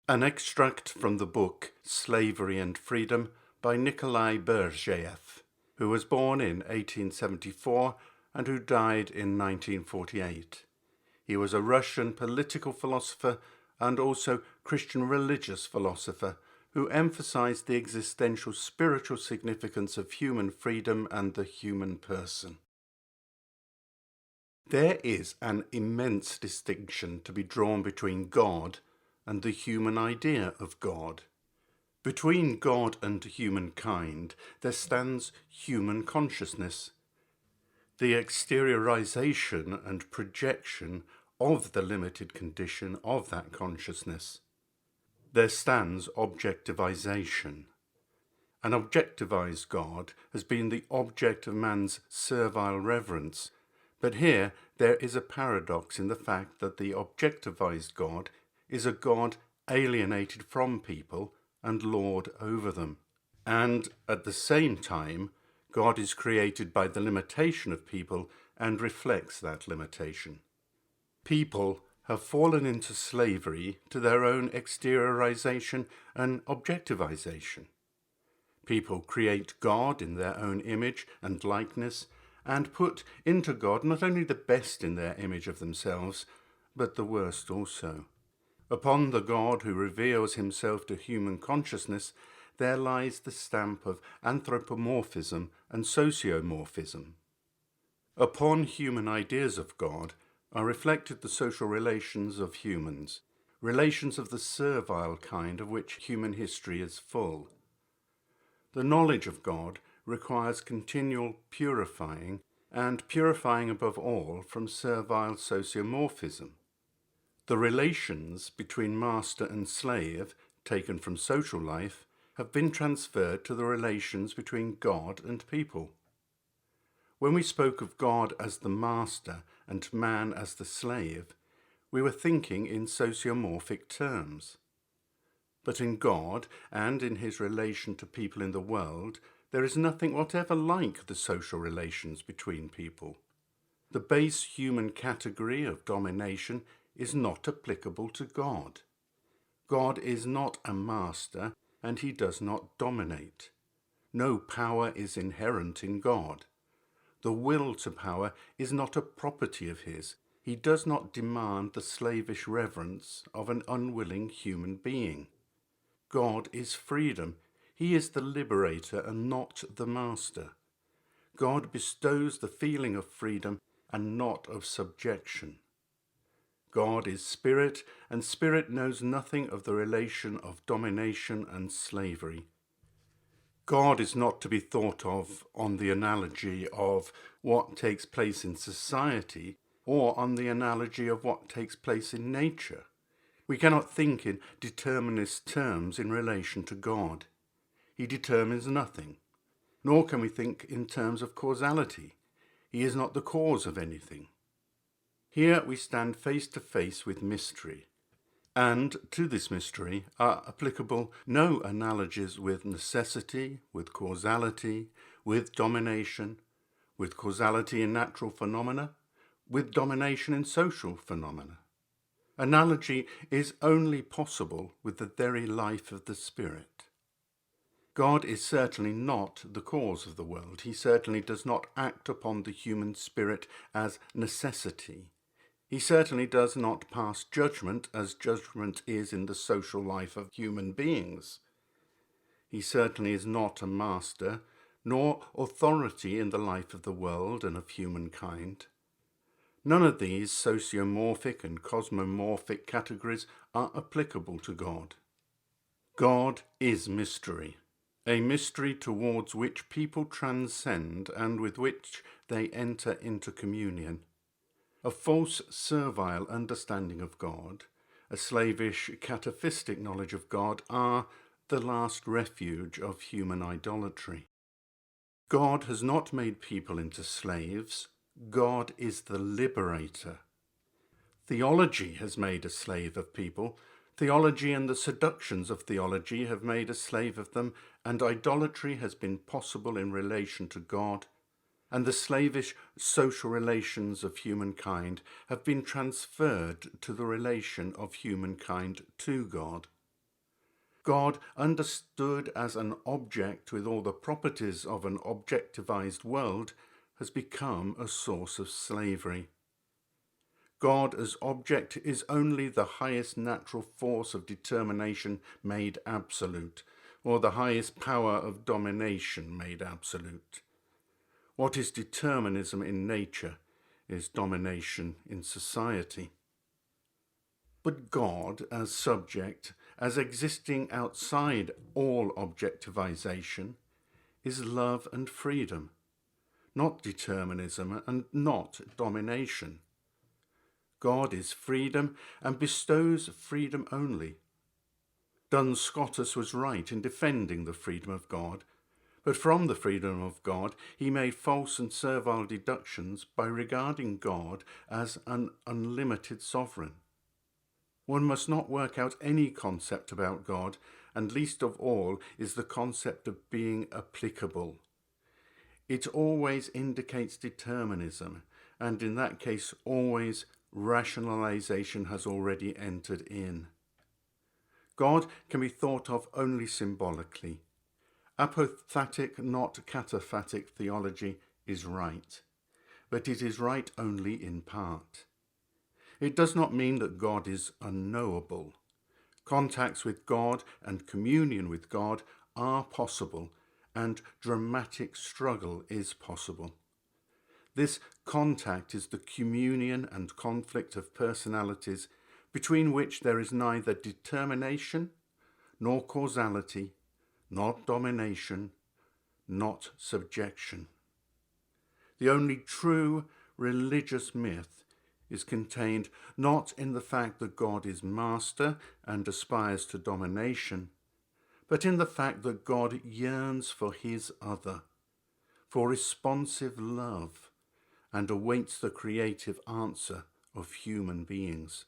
An extract from the book Slavery and Freedom by Nikolai Berdiaev, who was born in 1874 and who died in 1948. He was a Russian political philosopher and also Christian religious philosopher who emphasized the existential spiritual significance of human freedom and the human person. There is an immense distinction to be drawn between God and the human idea of God. Between God and humankind, there stands human consciousness, the exteriorization and projection of the limited condition of that consciousness. There stands objectivization. An objectivized God has been the object of man's servile reverence, but here there is a paradox in the fact that the objectivized God is a God alienated from people and lord over them. And at the same time, God is created by the limitation of people and reflects that limitation. People have fallen into slavery to their own exteriorization and objectivization. People create God in their own image and likeness and put into God not only the best in their image of themselves, but the worst also. Upon the God who reveals himself to human consciousness, there lies the stamp of anthropomorphism and sociomorphism. Upon human ideas of God are reflected the social relations of humans, relations of the servile kind of which human history is full. The knowledge of God requires continual purifying, and purifying above all from servile sociomorphism. The relations between master and slave, taken from social life, have been transferred to the relations between God and people. When we spoke of God as the master and man as the slave, we were thinking in sociomorphic terms. But in God and in his relation to people in the world, there is nothing whatever like the social relations between people. The base human category of domination is not applicable to God. God is not a master, and he does not dominate. No power is inherent in God. The will to power is not a property of his. He does not demand the slavish reverence of an unwilling human being. God is freedom. He is the liberator and not the master. God bestows the feeling of freedom and not of subjection. God is spirit, and spirit knows nothing of the relation of domination and slavery. God is not to be thought of on the analogy of what takes place in society or on the analogy of what takes place in nature. We cannot think in determinist terms in relation to God. He determines nothing, nor can we think in terms of causality. He is not the cause of anything. Here we stand face to face with mystery, and to this mystery are applicable no analogies with necessity, with causality, with domination, with causality in natural phenomena, with domination in social phenomena. Analogy is only possible with the very life of the Spirit. God is certainly not the cause of the world. He certainly does not act upon the human spirit as necessity. He certainly does not pass judgment as judgment is in the social life of human beings. He certainly is not a master, nor authority in the life of the world and of humankind. None of these sociomorphic and cosmomorphic categories are applicable to God. God is mystery, a mystery towards which people transcend and with which they enter into communion. A false servile understanding of God, a slavish cataphistic knowledge of God are the last refuge of human idolatry. God has not made people into slaves. God is the liberator. Theology has made a slave of people. Theology and the seductions of theology have made a slave of them, and idolatry has been possible in relation to God, and the slavish social relations of humankind have been transferred to the relation of humankind to God. God, understood as an object with all the properties of an objectivized world, has become a source of slavery. God as object is only the highest natural force of determination made absolute, or the highest power of domination made absolute. What is determinism in nature is domination in society. But God as subject, as existing outside all objectivization, is love and freedom, not determinism and not domination. God is freedom and bestows freedom only. Duns Scotus was right in defending the freedom of God, but from the freedom of God he made false and servile deductions by regarding God as an unlimited sovereign. One must not work out any concept about God, and least of all is the concept of being applicable. It always indicates determinism, and in that case always rationalization has already entered in. God can be thought of only symbolically. Apophatic, not cataphatic theology is right, but it is right only in part. It does not mean that God is unknowable. Contacts with God and communion with God are possible, and dramatic struggle is possible. This contact is the communion and conflict of personalities between which there is neither determination, nor causality, not domination, not subjection. The only true religious myth is contained not in the fact that God is master and aspires to domination, but in the fact that God yearns for his other, for responsive love, and awaits the creative answer of human beings.